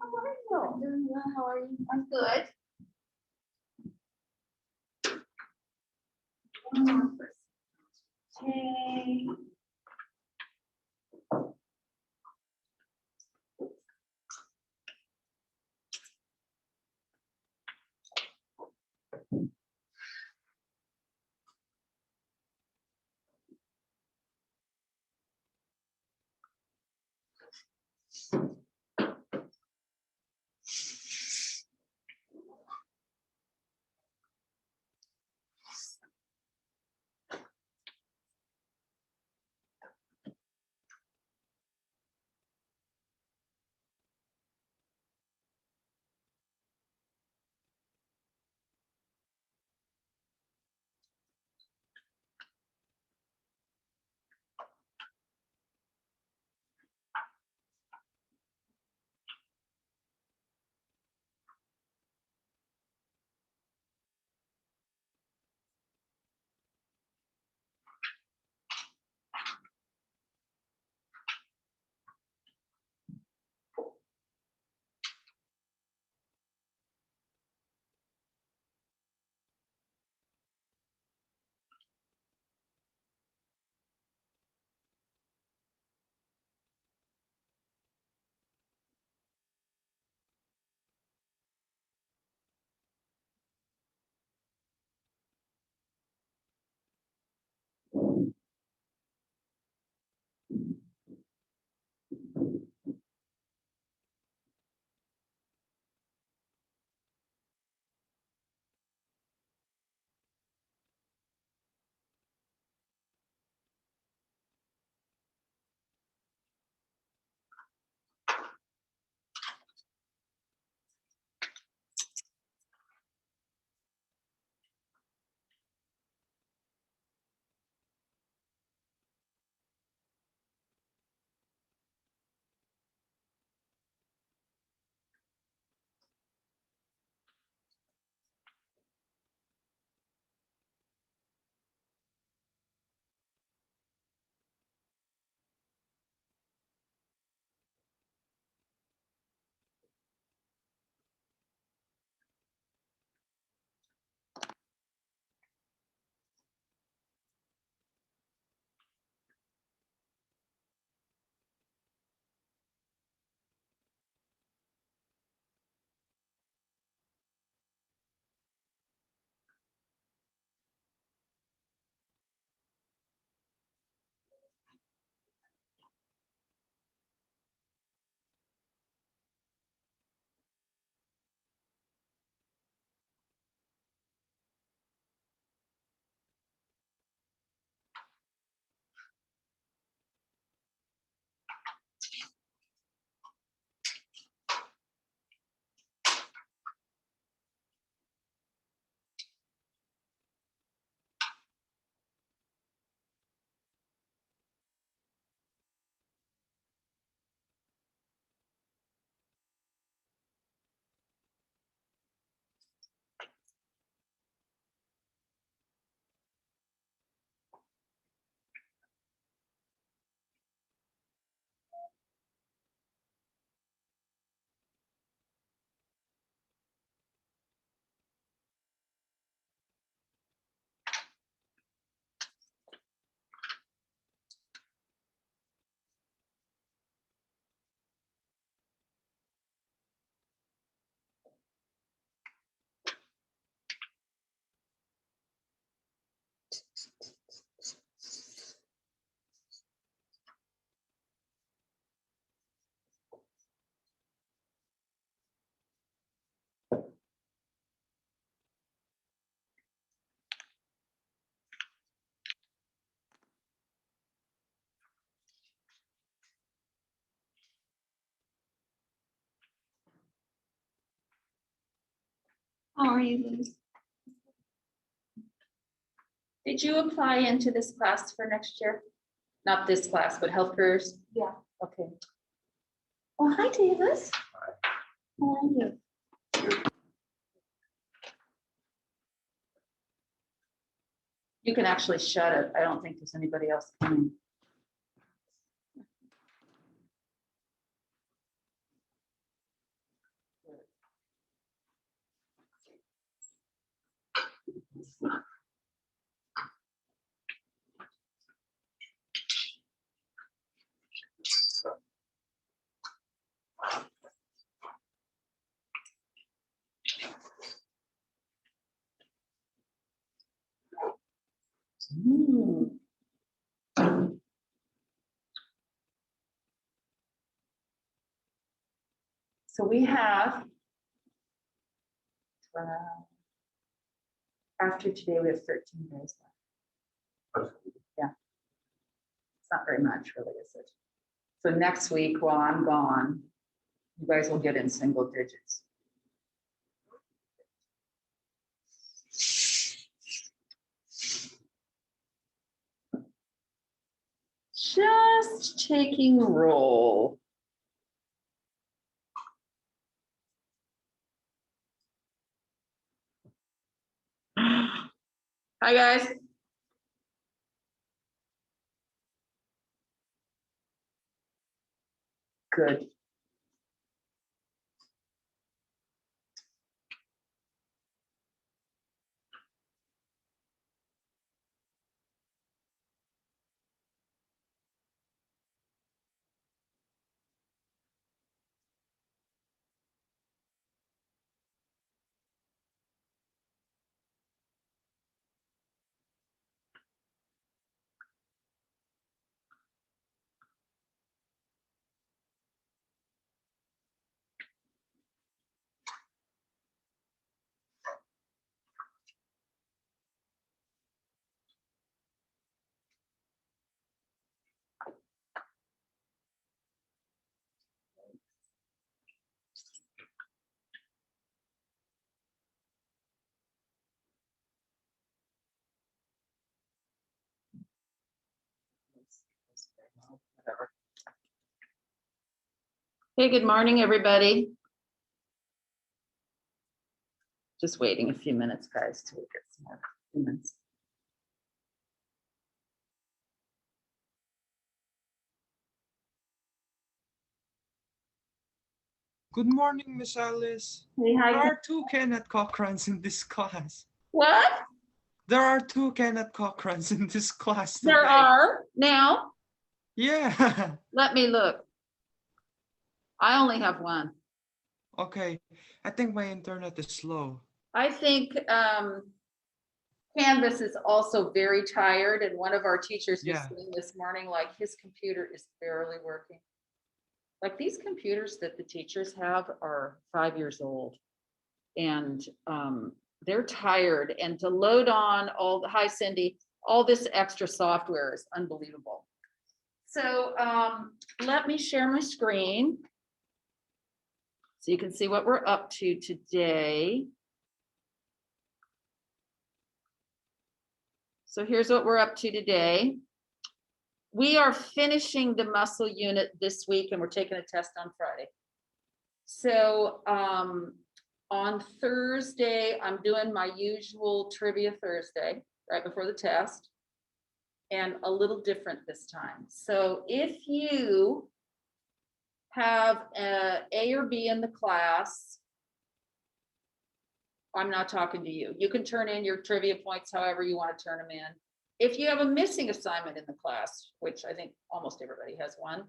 How are you? I'm doing well. How are you? I'm good. Okay. How are you, Liz? Did you apply into this class for next year? Not this class, but health careers? Yeah. Okay. Oh, hi, Davis. How are you? You can actually shut it. I don't think there's anybody else coming. So we have, after today, we have 13 days left. Yeah. It's not very much, really, is it? So next week, while I'm gone, you guys will get in single digits. Just taking roll. Hi, guys. Good. Hey, good morning, everybody. Just waiting a few minutes, guys, till we get some more humans. Good morning, Miss Alice. Hey, hi. There are two Kenneth Cochrans in this class. What? There are two Kenneth Cochrans in this class today. There are now. Yeah. Let me look. I only have one. Okay. I think my internet is slow. I think Canvas is also very tired, and one of our teachers was saying this morning, like his computer is barely working. Like these computers that the teachers have are 5 years old, and they're tired, and to load on all the, hi Cindy, all this extra software is unbelievable. So let me share my screen so you can see what we're up to today. So here's what we're up to today. We are finishing the muscle unit this week, and we're taking a test on Friday. So on Thursday, I'm doing my usual trivia Thursday, right before the test, and a little different this time. So if you have A or B in the class, I'm not talking to you. You can turn in your trivia points however you want to turn them in. If you have a missing assignment in the class, which I think almost everybody has one,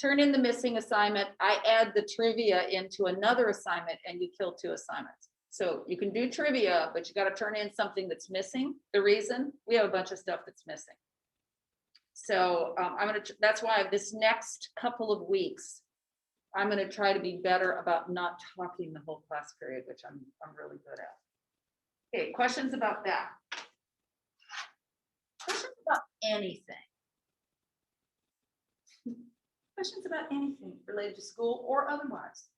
turn in the missing assignment. I add the trivia into another assignment, and you kill 2 assignments. So you can do trivia, but you got to turn in something that's missing. The reason, we have a bunch of stuff that's missing. So that's why this next couple of weeks, I'm going to try to be better about not talking the whole class period, which I'm really good at. Okay, questions about that? Questions about anything? Questions about anything related to school or otherwise?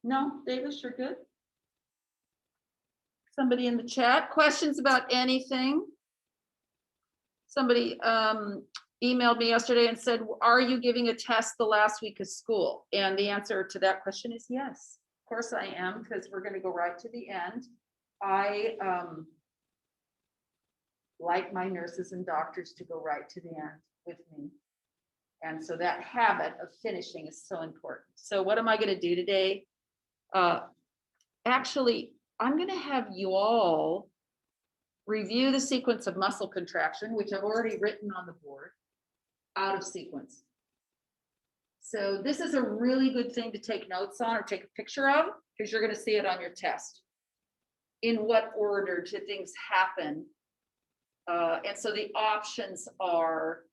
No, Davis, you're good? Somebody in the chat, questions about anything? Somebody emailed me yesterday and said, are you giving a test the last week of school? And the answer to that question is yes. Of course I am, because we're going to go right to the end. I like my nurses and doctors to go right to the end with me. And so that habit of finishing is so important. So what am I going to do today? Actually, I'm going to have you all review the sequence of muscle contraction, which I've already written on the board, out of sequence. So this is a really good thing to take notes on or take a picture of, because you're going to see it on your test. In what order do things happen? And so the options are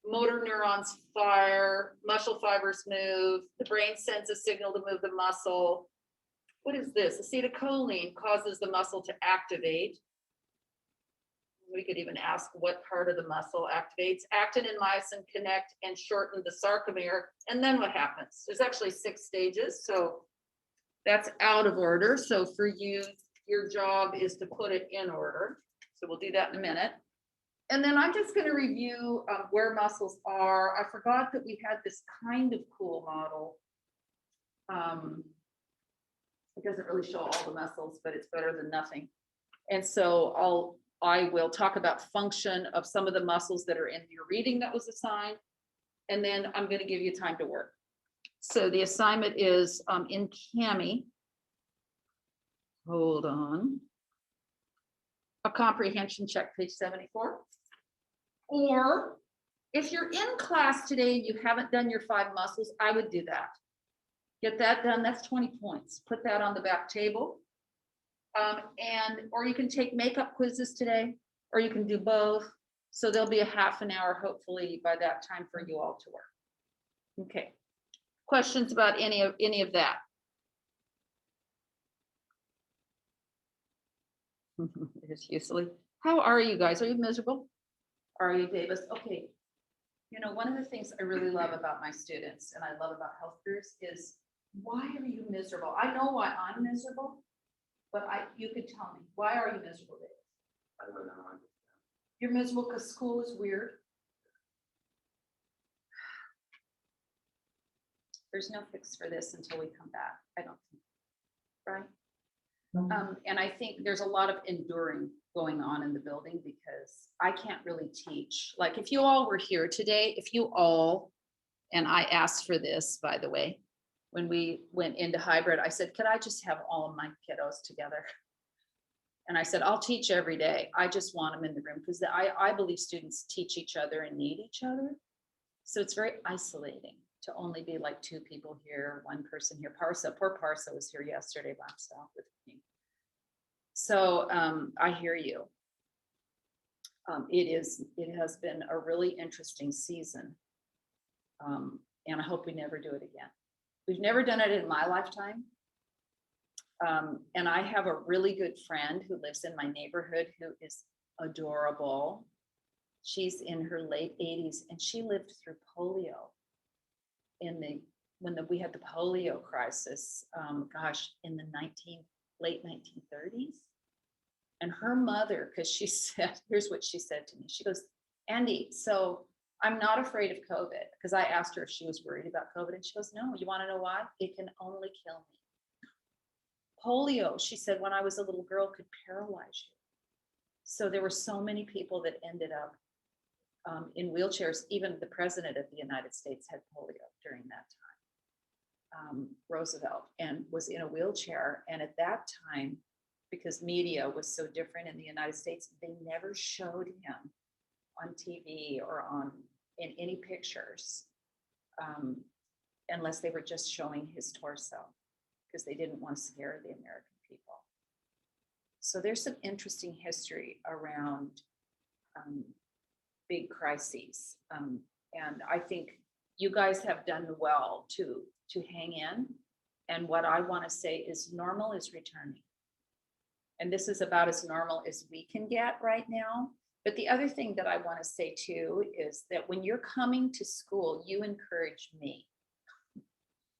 motor neurons fire, muscle fibers move, the brain sends a signal to move the muscle. What is this? Acetylcholine causes the muscle to activate. We could even ask what part of the muscle activates. Actin and myosin connect and shorten the sarcomere. And then what happens? There's actually 6 stages. So that's out of order. So for you, your job is to put it in order. So we'll do that in a minute. And then I'm just going to review where muscles are. I forgot that we had this kind of cool model. It doesn't really show all the muscles, but it's better than nothing. And so I will talk about function of some of the muscles that are in your reading that was assigned. And then I'm going to give you time to work. So the assignment is in CAMI. Hold on. A comprehension check, page 74. Or if you're in class today and you haven't done your 5 muscles, I would do that. Get that done. That's 20 points. Put that on the back table. Or you can take makeup quizzes today, or you can do both. So there'll be a half an hour, hopefully by that time, for you all to work. Okay. Questions about any of that? It's usually. How are you guys? Are you miserable? Are you, Davis? Okay. You know, one of the things I really love about my students and I love about health careers is, why are you miserable? I know why I'm miserable, but you could tell me, why are you miserable, Davis? I don't know. You're miserable because school is weird. There's no fix for this until we come back, I don't think, right? And I think there's a lot of enduring going on in the building because I can't really teach. Like if you all were here today, and I asked for this, by the way, when we went into hybrid, I said, could I just have all of my kiddos together? And I said, I'll teach every day. I just want them in the room because I believe students teach each other and need each other. So it's very isolating to only be like 2 people here, 1 person here. Poor Parsa was here yesterday by himself with me. So I hear you. It has been a really interesting season. And I hope we never do it again. We've never done it in my lifetime. And I have a really good friend who lives in my neighborhood who is adorable. She's in her late 80s and she lived through polio when we had the polio crisis, in the late 1930s. And her mother, because she said, here's what she said to me. She goes, Andy, so I'm not afraid of COVID, because I asked her if she was worried about COVID. And she goes, no, you want to know why? It can only kill me. Polio, she said, when I was a little girl, could paralyze you. So there were so many people that ended up in wheelchairs. Even the president of the United States had polio during that time, Roosevelt, and was in a wheelchair. And at that time, because media was so different in the United States, they never showed him on TV or in any pictures, unless they were just showing his torso, because they didn't want to scare the American people. So there's some interesting history around big crises. And I think you guys have done well to hang in. And what I want to say is normal is returning. And this is about as normal as we can get right now. But the other thing that I want to say too is that when you're coming to school, you encourage me,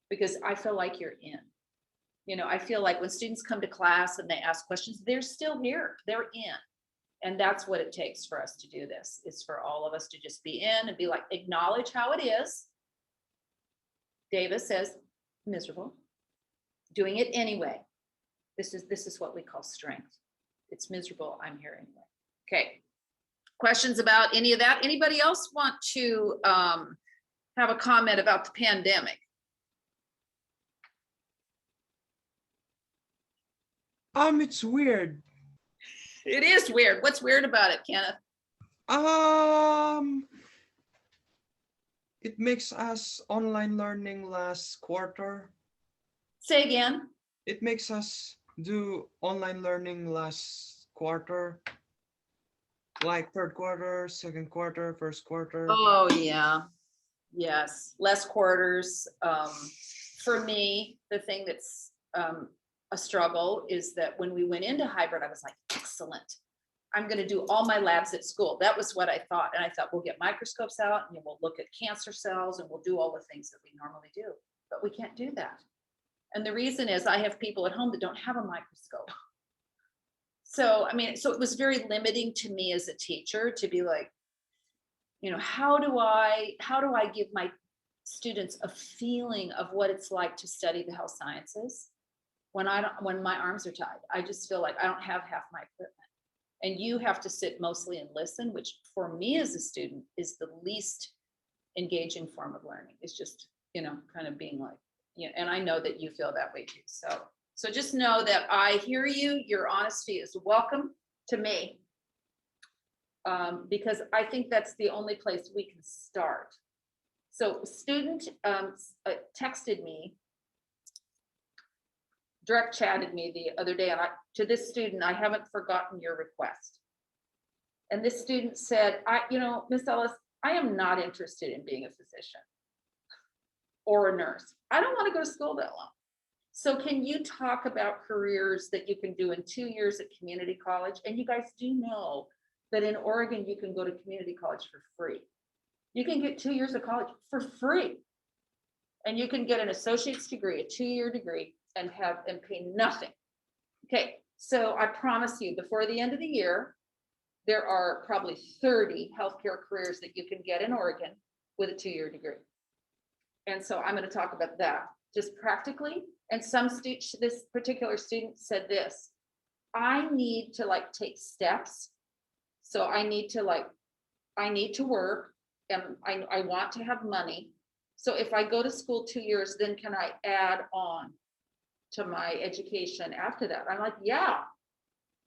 because I feel like you're in. You know, I feel like when students come to class and they ask questions, they're still here, they're in. And that's what it takes for us to do this, is for all of us to just be in and be like, acknowledge how it is. Davis says, miserable, doing it anyway. This is what we call strength. It's miserable, I'm here anyway. Okay, questions about any of that? Anybody else want to have a comment about the pandemic? It's weird. It is weird. What's weird about it, Kenneth? It makes us online learning last quarter. Say again. It makes us do online learning last quarter. Like third quarter, second quarter, first quarter. Oh, yeah. Yes, less quarters. For me, the thing that's a struggle is that when we went into hybrid, I was like, excellent. I'm gonna do all my labs at school. That was what I thought. And I thought, we'll get microscopes out and we'll look at cancer cells and we'll do all the things that we normally do. But we can't do that. And the reason is I have people at home that don't have a microscope. So, I mean, so it was very limiting to me as a teacher to be like, how do I give my students a feeling of what it's like to study the health sciences when my arms are tied? I just feel like I don't have half my equipment. And you have to sit mostly and listen, which for me as a student is the least engaging form of learning. It's just, kind of being like, and I know that you feel that way too. So just know that I hear you. Your honesty is welcome to me. Because I think that's the only place we can start. So student texted me, direct chatted me the other day, and to this student, I haven't forgotten your request. And this student said, Miss Ellis, I am not interested in being a physician or a nurse. I don't want to go to school that long. So can you talk about careers that you can do in 2 years at community college? And you guys do know that in Oregon, you can go to community college for free. You can get 2 years of college for free. And you can get an associate's degree, a 2-year degree, and pay nothing. Okay, so I promise you, before the end of the year, there are probably 30 healthcare careers that you can get in Oregon with a 2-year degree. And so I'm going to talk about that just practically. And this particular student said this: I need to take steps. So I need to work, and I want to have money. So if I go to school 2 years, then can I add on to my education after that? I'm like, yeah.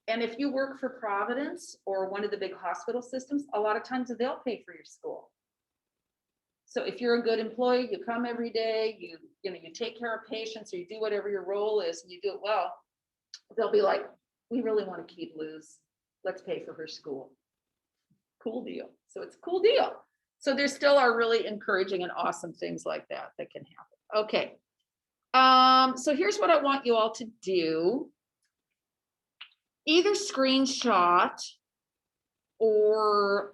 And if you work for Providence or one of the big hospital systems, a lot of times they'll pay for your school. So if you're a good employee, you come every day, you take care of patients, or you do whatever your role is, and you do it well, they'll be like, we really want to keep Luz. Let's pay for her school. Cool deal. So it's a cool deal. So there still are really encouraging and awesome things like that can happen. Okay. So here's what I want you all to do. Either screenshot or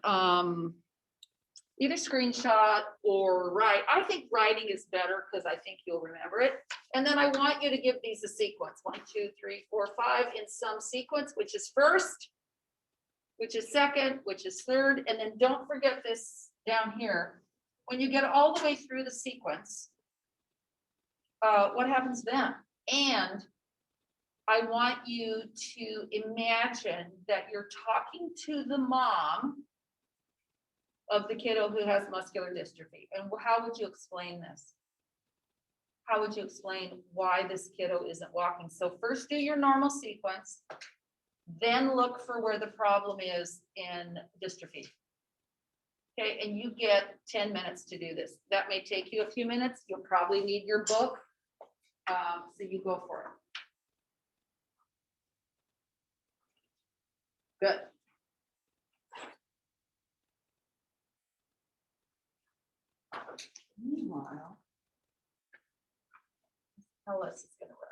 write. I think writing is better because I think you'll remember it. And then I want you to give these a sequence: 1, 2, 3, 4, 5 in some sequence, which is first, which is second, which is third. And then don't forget this down here. When you get all the way through the sequence, what happens then? And I want you to imagine that you're talking to the mom of the kiddo who has muscular dystrophy. And how would you explain this? How would you explain why this kiddo isn't walking? So first do your normal sequence, then look for where the problem is in dystrophy. Okay, and you get 10 minutes to do this. That may take you a few minutes. You'll probably need your book. So you go for it. Good. Meanwhile, Ellis is going to write.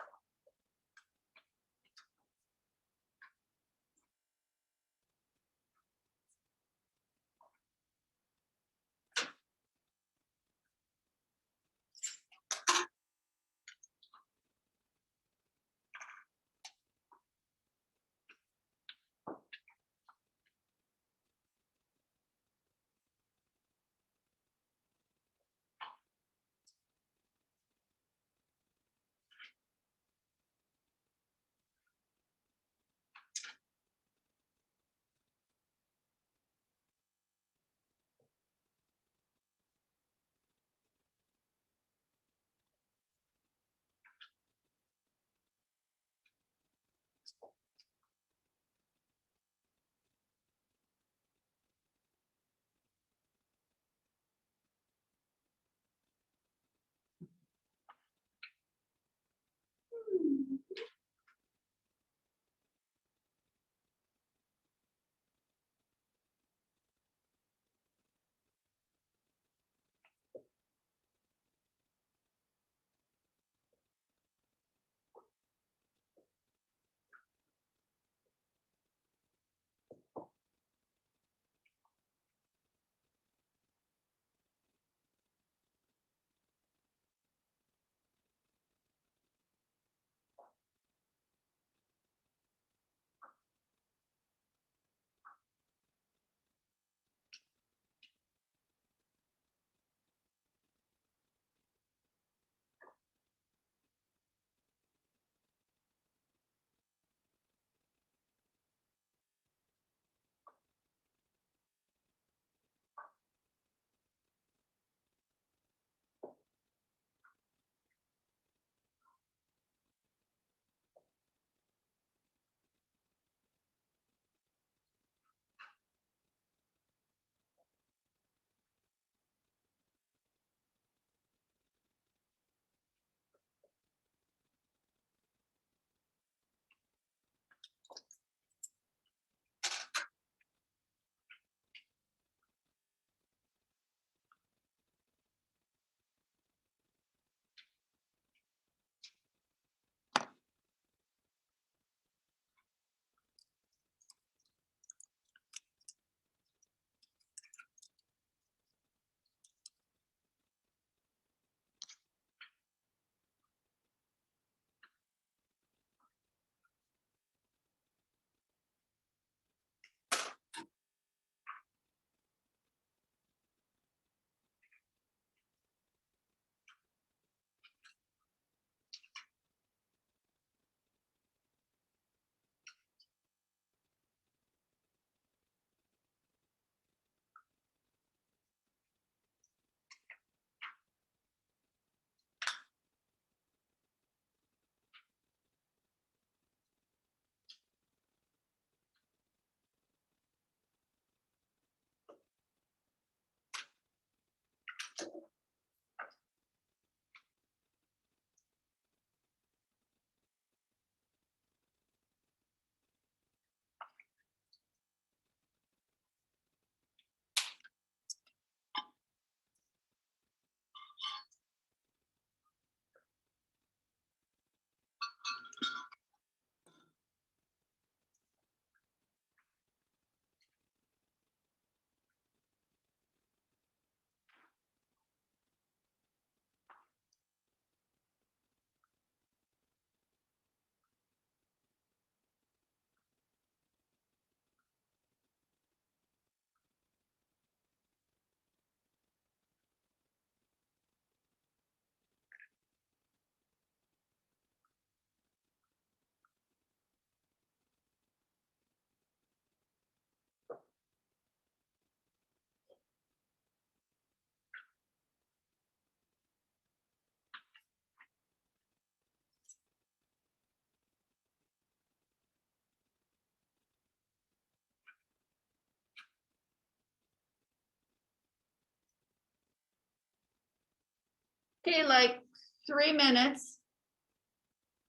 Okay, like 3 minutes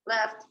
left.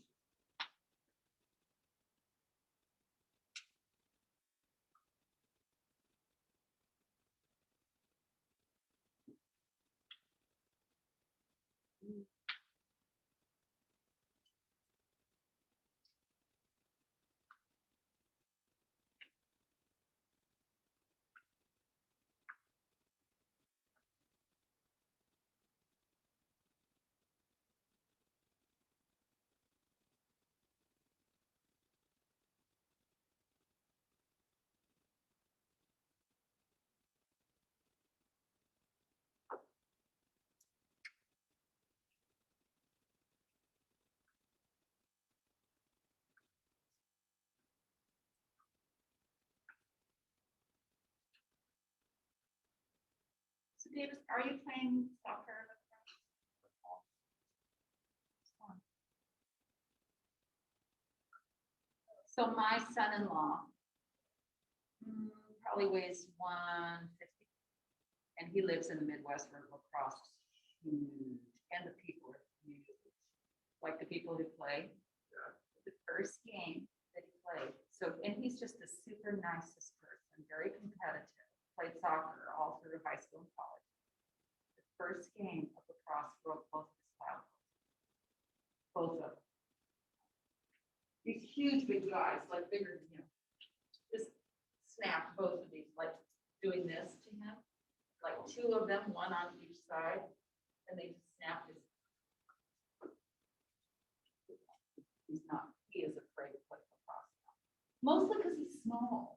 So Davis, are you playing soccer? So my son-in-law probably weighs 150, and he lives in the Midwest where lacrosse is huge, and the people are huge. Like the people who play. The first game that he played. So, and he's just the super nicest person, very competitive. Played soccer all through high school and college. The first game of lacrosse broke both his spinal. Both of them. These huge big guys, like bigger than him, just snapped both of these, like doing this to him, like 2 of them, one on each side, and they just snapped his. He is afraid to play lacrosse now. Mostly because he's small.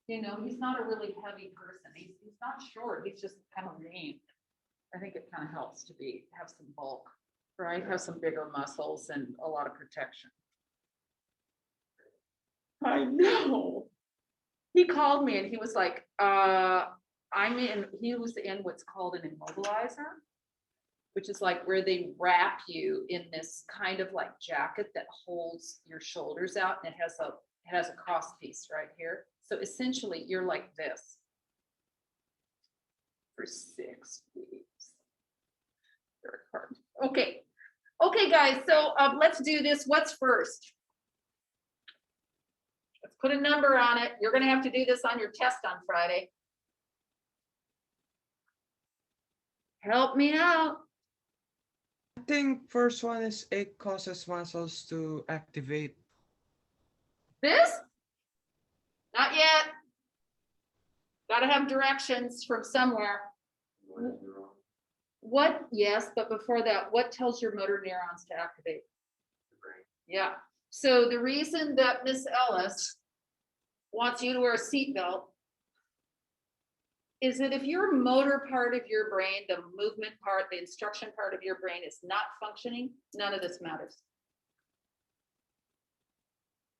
You know, he's not a really heavy person. He's not short. He's just kind of lean. I think it kind of helps to have some bulk, right? Have some bigger muscles and a lot of protection. I know. He called me and he was like, he was in what's called an immobilizer, which is like where they wrap you in this kind of like jacket that holds your shoulders out, and it has a cross piece right here. So essentially you're like this for 6 weeks. Very hard. Okay, guys, so let's do this. What's first? Let's put a number on it. You're gonna have to do this on your test on Friday. Help me out. I think first one is it causes muscles to activate. This? Not yet. Gotta have directions from somewhere. What? Yes, but before that, what tells your motor neurons to activate? Yeah. So the reason that Miss Ellis wants you to wear a seatbelt is that if your motor part of your brain, the movement part, the instruction part of your brain is not functioning, none of this matters.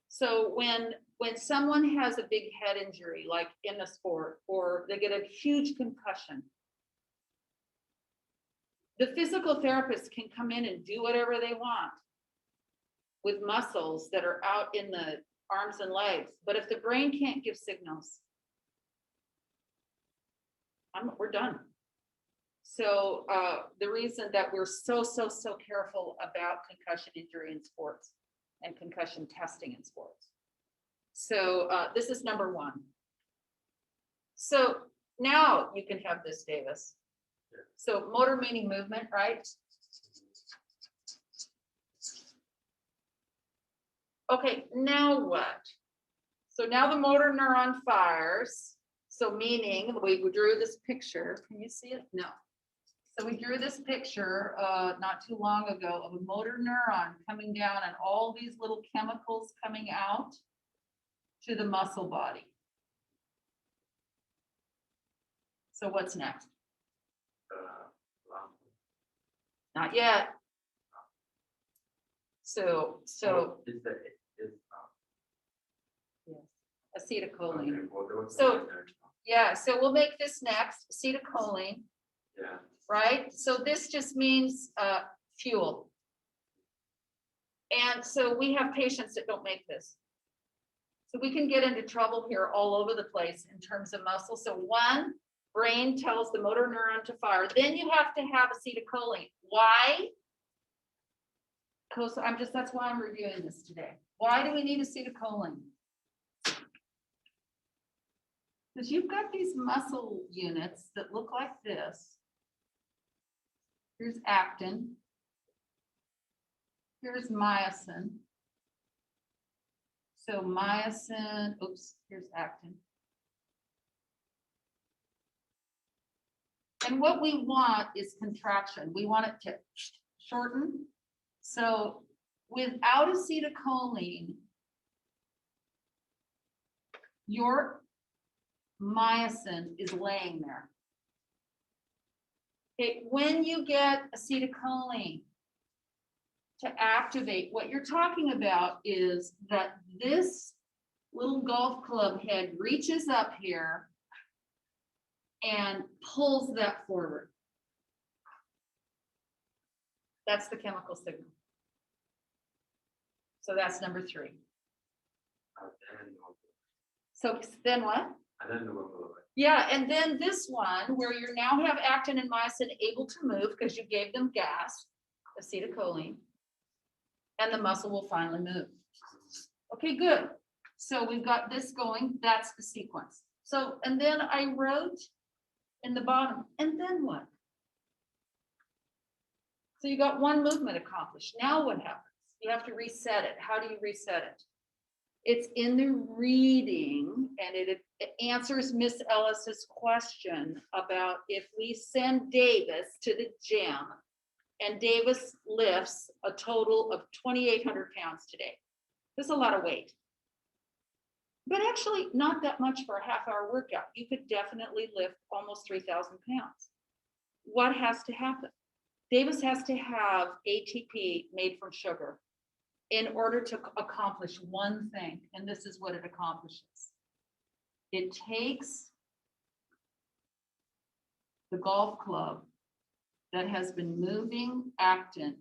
So when someone has a big head injury, like in a sport, or they get a huge concussion, the physical therapist can come in and do whatever they want with muscles that are out in the arms and legs. But if the brain can't give signals, we're done. So the reason that we're so careful about concussion injury in sports and concussion testing in sports. So this is number 1. So now you can have this, Davis. So motor meaning movement, right? Okay, now what? So now the motor neuron fires. So meaning we drew this picture. Can you see it? No. So we drew this picture not too long ago of a motor neuron coming down and all these little chemicals coming out to the muscle body. So what's next? Not yet. So yes, acetylcholine. So yeah, so we'll make this next, acetylcholine. Yeah. Right? So this just means fuel. And so we have patients that don't make this. So we can get into trouble here all over the place in terms of muscle. So 1, brain tells the motor neuron to fire. Then you have to have acetylcholine. Why? Because that's why I'm reviewing this today. Why do we need acetylcholine? Because you've got these muscle units that look like this. Here's actin. Here's myosin. So myosin, oops, here's actin. And what we want is contraction. We want it to shorten. So without acetylcholine, your myosin is laying there. Okay, when you get acetylcholine to activate, what you're talking about is that this little golf club head reaches up here and pulls that forward. That's the chemical signal. So that's number 3. So then what? Yeah, and then this one where you now have actin and myosin able to move because you gave them gas, acetylcholine, and the muscle will finally move. Okay, good. So we've got this going, that's the sequence. So, and then I wrote in the bottom, and then what? So you got one movement accomplished. Now what happens? You have to reset it. How do you reset it? It's in the reading, and it answers Miss Ellis's question about if we send Davis to the gym and Davis lifts a total of 2,800 pounds today. That's a lot of weight. But actually not that much for a half-hour workout. You could definitely lift almost 3,000 pounds. What has to happen? Davis has to have ATP made from sugar in order to accomplish one thing, and this is what it accomplishes. It takes the golf club that has been moving actin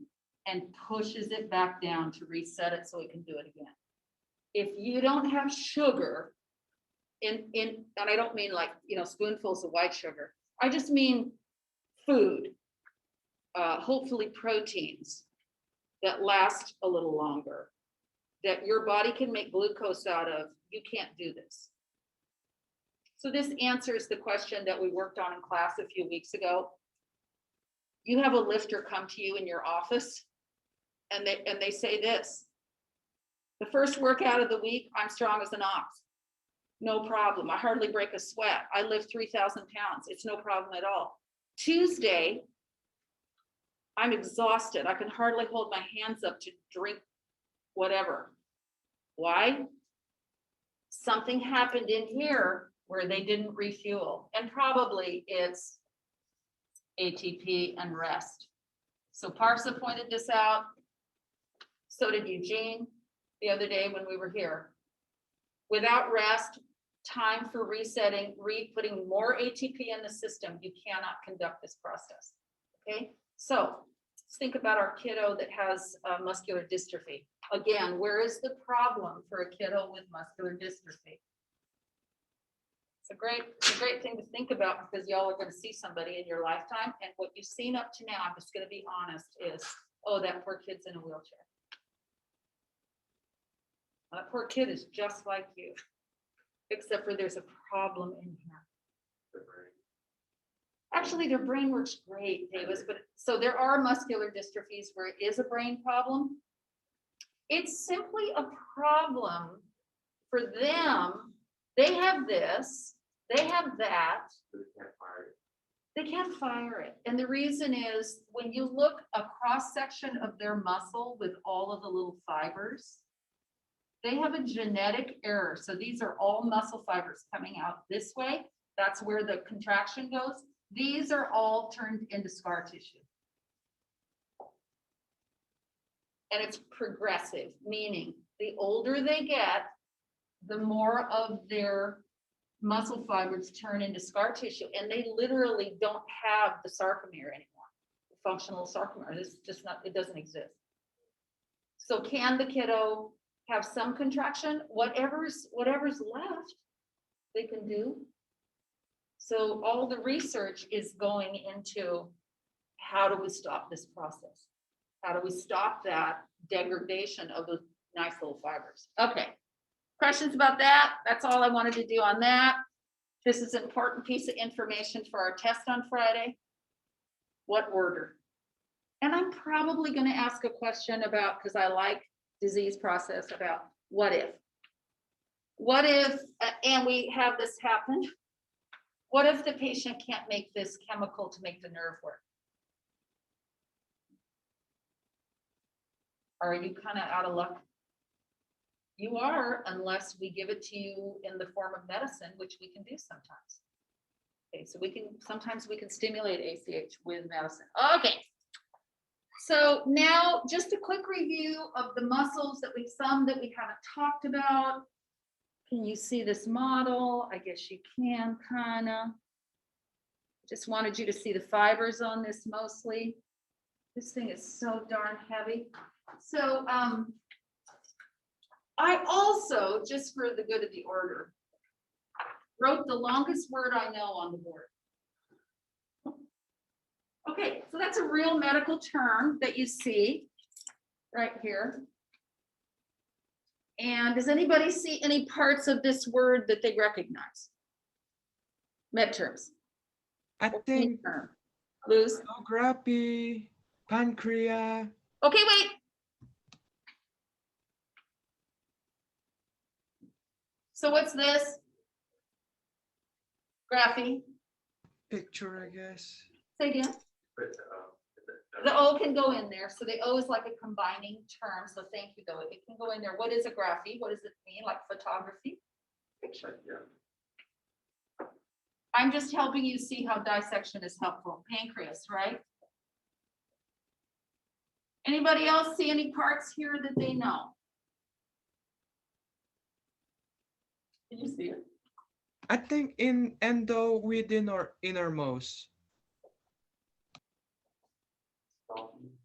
and pushes it back down to reset it so it can do it again. If you don't have sugar and I don't mean like, spoonfuls of white sugar, I just mean food, hopefully proteins that last a little longer, that your body can make glucose out of, you can't do this. So this answers the question that we worked on in class a few weeks ago. You have a lifter come to you in your office and they say this: the first workout of the week, I'm strong as an ox. No problem. I hardly break a sweat. I lift 3,000 pounds. It's no problem at all. Tuesday, I'm exhausted. I can hardly hold my hands up to drink whatever. Why? Something happened in here where they didn't refuel. And probably it's ATP and rest. So Parsa pointed this out. So did Eugene the other day when we were here. Without rest, time for resetting, putting more ATP in the system, you cannot conduct this process. Okay, so let's think about our kiddo that has muscular dystrophy. Again, where is the problem for a kiddo with muscular dystrophy? It's a great thing to think about because y'all are going to see somebody in your lifetime, and what you've seen up to now, I'm just going to be honest, is, oh, that poor kid's in a wheelchair. That poor kid is just like you, except for there's a problem in here. Actually, their brain works great, Davis, but so there are muscular dystrophies where it is a brain problem. It's simply a problem for them. They have this, they have that. They can't fire it. And the reason is when you look a cross section of their muscle with all of the little fibers, they have a genetic error. So these are all muscle fibers coming out this way. That's where the contraction goes. These are all turned into scar tissue. And it's progressive, meaning the older they get, the more of their muscle fibers turn into scar tissue, and they literally don't have the sarcomere anymore, the functional sarcomere. It's just not, it doesn't exist. So can the kiddo have some contraction? Whatever's left, they can do. So all the research is going into how do we stop this process? How do we stop that degradation of those nice little fibers? Okay. Questions about that? That's all I wanted to do on that. This is an important piece of information for our test on Friday. What order? And I'm probably going to ask a question about, because I like disease process, about what if? What if, and we have this happen, what if the patient can't make this chemical to make the nerve work? Are you kind of out of luck? You are, unless we give it to you in the form of medicine, which we can do sometimes. Okay, so sometimes we can stimulate ACH with medicine. Okay. So now just a quick review of the muscles that we haven't talked about. Can you see this model? I guess you can kind of. Just wanted you to see the fibers on this mostly. This thing is so darn heavy. So I also, just for the good of the order, wrote the longest word I know on the board. Okay, so that's a real medical term that you see right here. And does anybody see any parts of this word that they recognize? Med terms. I think Luz? sonography, pancreas. Okay, wait. So what's this? Graphy. Picture, I guess. Say again. The O can go in there. So the O is like a combining term. So thank you, though. It can go in there. What is a graphy? What does it mean? Like photography? Picture. Yeah. I'm just helping you see how dissection is helpful. Pancreas, right? Anybody else see any parts here that they know? Did you see it? I think in endo within or innermost.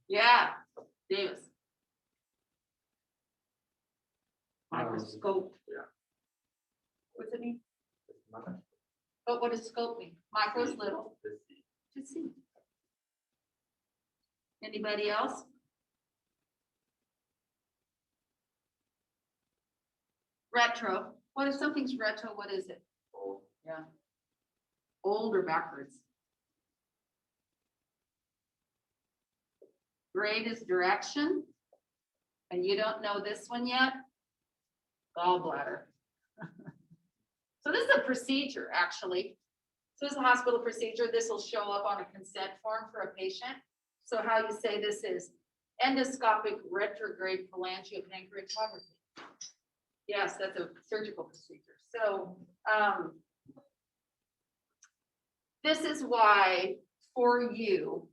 Yeah, Davis. Microscope. Yeah. What's it mean? But what does scope mean? Micro is little. To see. Anybody else? Retro. What if something's retro? What is it? Old. Yeah. Old or backwards. Grade is direction. And you don't know this one yet? Gallbladder. So this is a procedure, actually. So this is a hospital procedure. This will show up on a consent form for a patient. So how you say this is endoscopic retrograde cholangiopancreatography. Yes, that's a surgical procedure. So this is why for you,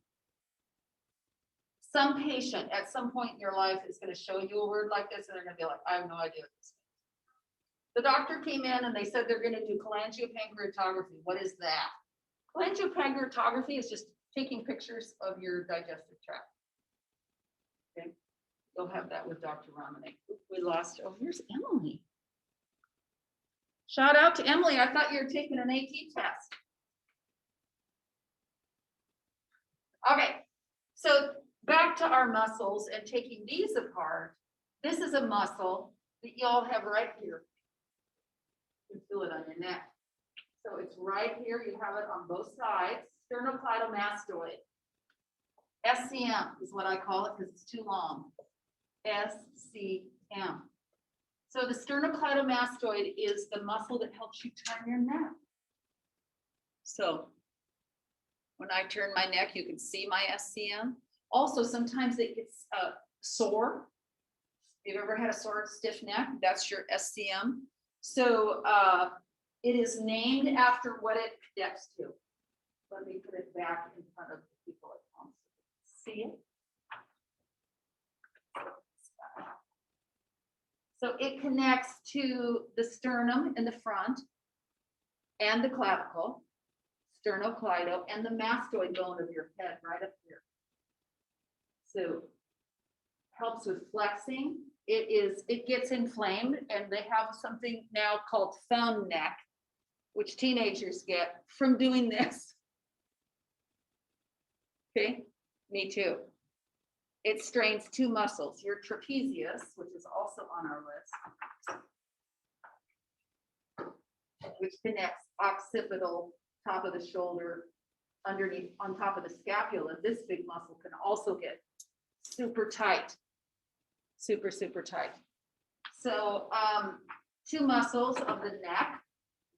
some patient at some point in your life is going to show you a word like this and they're going to be like, I have no idea what this means. The doctor came in and they said they're going to do cholangiopancreatography. What is that? Cholangiopancreatography is just taking pictures of your digestive tract. Okay, you'll have that with Dr. Romanek. We lost, oh, here's Emily. Shout out to Emily. I thought you were taking an AT test. Okay, so back to our muscles and taking these apart. This is a muscle that you all have right here. You can feel it on your neck. So it's right here. You have it on both sides. Sternocleidomastoid. SCM is what I call it because it's too long. SCM. So the sternocleidomastoid is the muscle that helps you turn your neck. So when I turn my neck, you can see my SCM. Also, sometimes it gets sore. If you've ever had a sore, stiff neck, that's your SCM. So it is named after what it connects to. Let me put it back in front of the people at home. See it? So it connects to the sternum in the front and the clavicle, sternocleido, and the mastoid bone of your head right up here. So helps with flexing. It gets inflamed, and they have something now called thumb neck, which teenagers get from doing this. Okay, me too. It strains two muscles, your trapezius, which is also on our list, which connects occipital, top of the shoulder, underneath, on top of the scapula. This big muscle can also get super tight, super, super tight. So two muscles of the neck,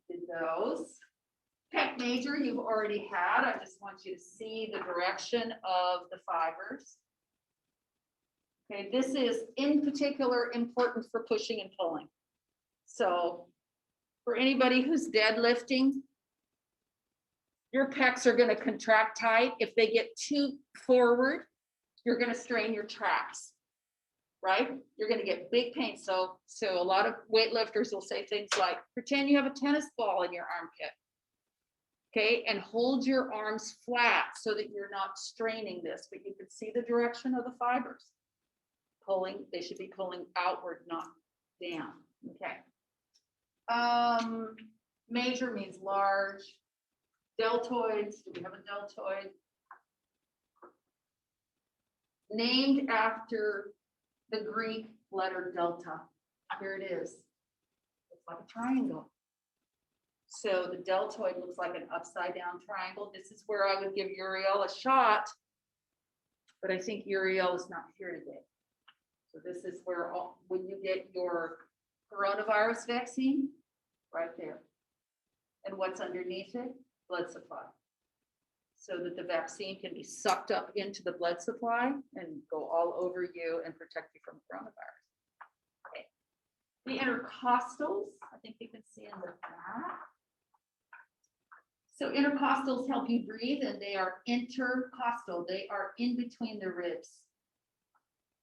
did those. Pec major, you've already had. I just want you to see the direction of the fibers. Okay, this is in particular important for pushing and pulling. So for anybody who's deadlifting, your pecs are going to contract tight. If they get too forward, you're going to strain your traps, right? You're going to get big pain. So a lot of weightlifters will say things like, pretend you have a tennis ball in your armpit. Okay, and hold your arms flat so that you're not straining this, but you can see the direction of the fibers. Pulling, they should be pulling outward, not down. Okay. Major means large. Deltoids, do we have a deltoid? Named after the Greek letter delta. Here it is. Looks like a triangle. So the deltoid looks like an upside down triangle. This is where I would give Uriel a shot, but I think Uriel is not here today. So this is where when you get your coronavirus vaccine, right there. And what's underneath it? Blood supply. So that the vaccine can be sucked up into the blood supply and go all over you and protect you from coronavirus. Okay. The intercostals, I think you can see in the back. So intercostals help you breathe, and they are intercostal. They are in between the ribs.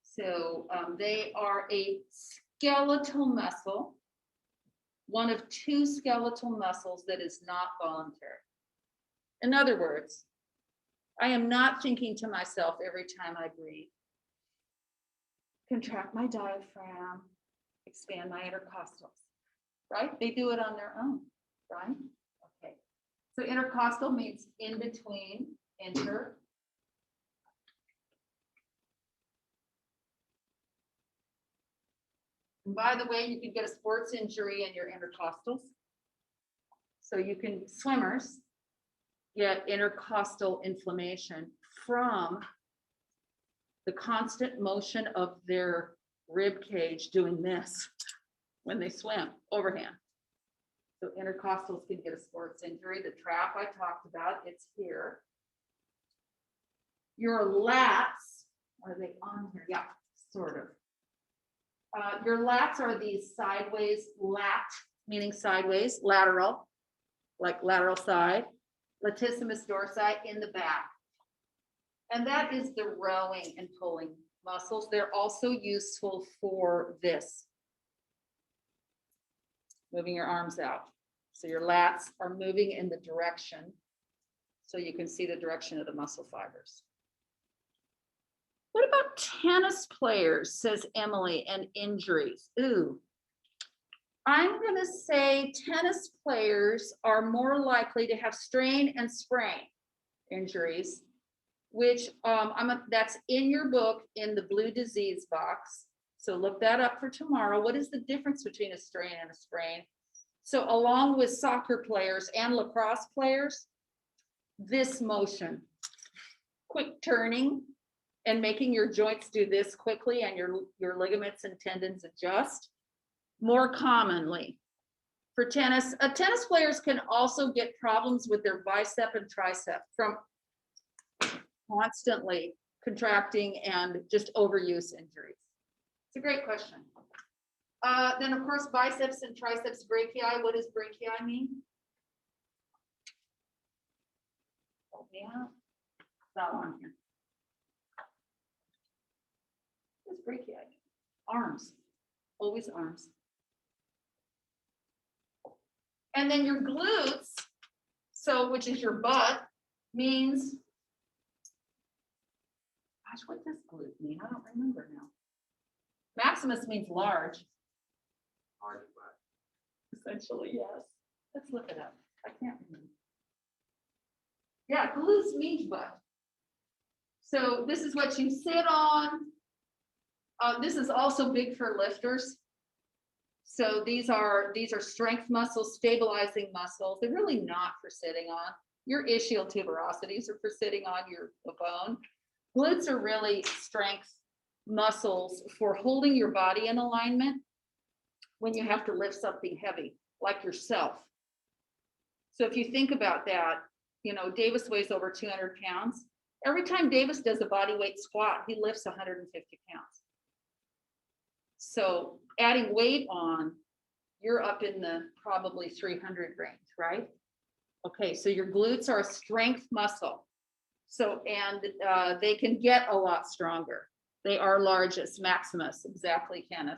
So they are a skeletal muscle, one of two skeletal muscles that is not voluntary. In other words, I am not thinking to myself every time I breathe, contract my diaphragm, expand my intercostals, right? They do it on their own, right? Okay. So intercostal means in between, inter. And by the way, you can get a sports injury in your intercostals. So you can, swimmers get intercostal inflammation from the constant motion of their rib cage doing this when they swim overhand. So intercostals can get a sports injury. The trap I talked about, it's here. Your lats, are they on here? Yeah, sort of. Your lats are these sideways, lat, meaning sideways, lateral, like lateral side, latissimus dorsi in the back. And that is the rowing and pulling muscles. They're also useful for this. Moving your arms out. So your lats are moving in the direction, so you can see the direction of the muscle fibers. What about tennis players, says Emily, and injuries? Ooh, I'm gonna say tennis players are more likely to have strain and sprain injuries, which that's in your book in the blue disease box. So look that up for tomorrow. What is the difference between a strain and a sprain? So along with soccer players and lacrosse players, this motion, quick turning and making your joints do this quickly and your ligaments and tendons adjust more commonly. For tennis, tennis players can also get problems with their bicep and tricep from constantly contracting and just overuse injuries. It's a great question. Then of course, biceps and triceps brachii. What does brachii mean? Yeah, it's not on here. What's brachii? Arms, always arms. And then your glutes, so which is your butt, means, gosh, what does glute mean? I don't remember now. Maximus means large. Large butt. Essentially, yes. Let's look it up. I can't remember. Yeah, glutes means what? So this is what you sit on. This is also big for lifters. So these are strength muscles, stabilizing muscles. They're really not for sitting on. Your ischial tuberosities are for sitting on the bone. Glutes are really strength muscles for holding your body in alignment when you have to lift something heavy, like yourself. So if you think about that, you know, Davis weighs over 200 pounds. Every time Davis does a body weight squat, he lifts 150 pounds. So adding weight on, you're up in the probably 300 range, right? Okay, so your glutes are a strength muscle. So, and they can get a lot stronger. They are largest, maximus, exactly, Kenneth.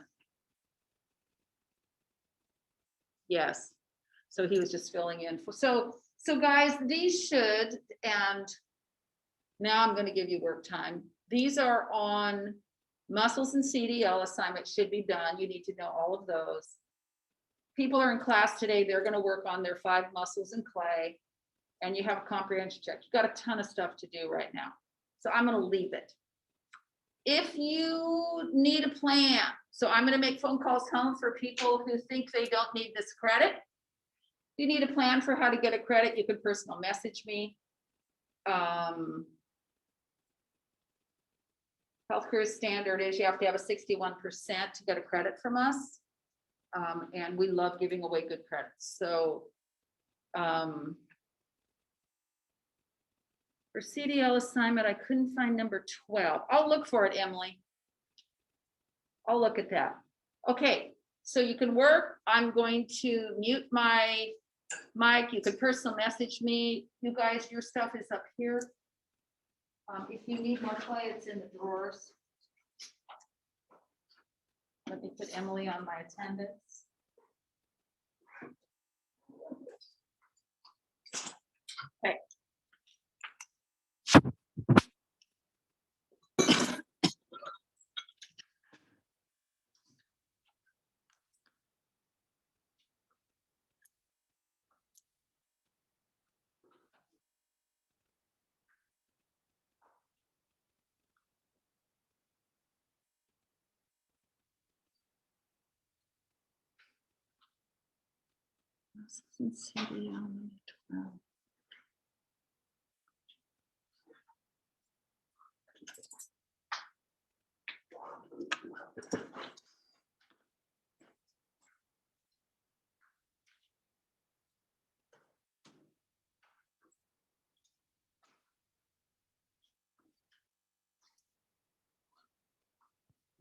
Yes, so he was just filling in. So guys, these should, and now I'm gonna give you work time. These are on muscles and CDL assignments should be done. You need to know all of those. People are in class today, they're gonna work on their 5 muscles in clay, and you have a comprehension check. You've got a ton of stuff to do right now. So I'm gonna leave it. If you need a plan, so I'm gonna make phone calls home for people who think they don't need this credit. If you need a plan for how to get a credit, you can personal message me. Health Careers standard is you have to have a 61% to get a credit from us. And we love giving away good credits. So for CDL assignment, I couldn't find number 12. I'll look for it, Emily. I'll look at that. Okay, so you can work. I'm going to mute my mic. You can personal message me. You guys, your stuff is up here. If you need more clay, it's in the drawers. Let me put Emily on my attendance. Okay.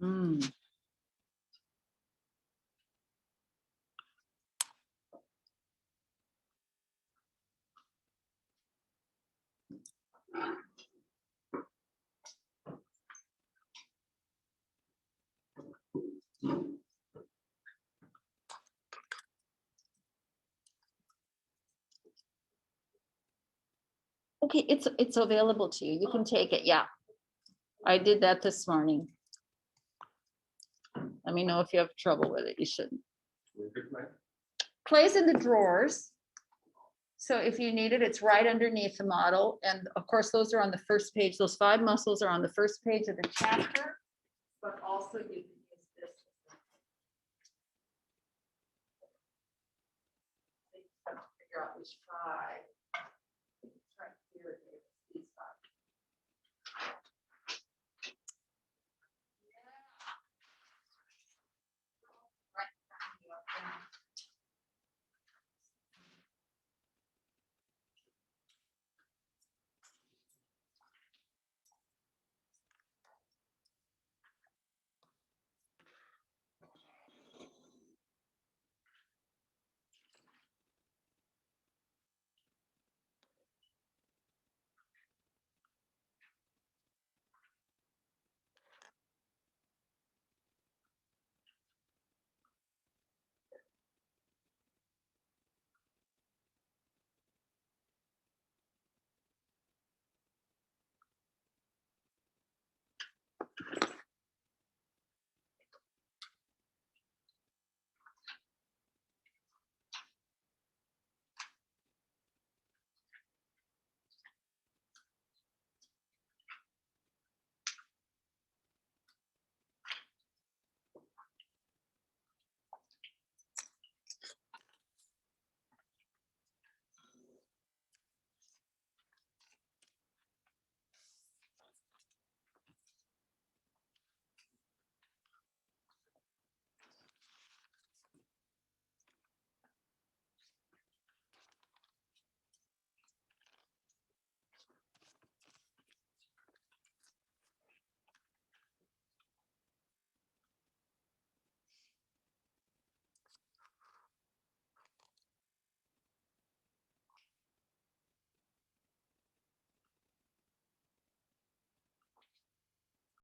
Mm. Okay, it's available to you. You can take it. Yeah, I did that this morning. Let me know if you have trouble with it. You shouldn't. Clay's in the drawers. So if you need it, it's right underneath the model. And of course, those are on the first page. Those 5 muscles are on the first page of the chapter, but also you can use this. Figure out which 5.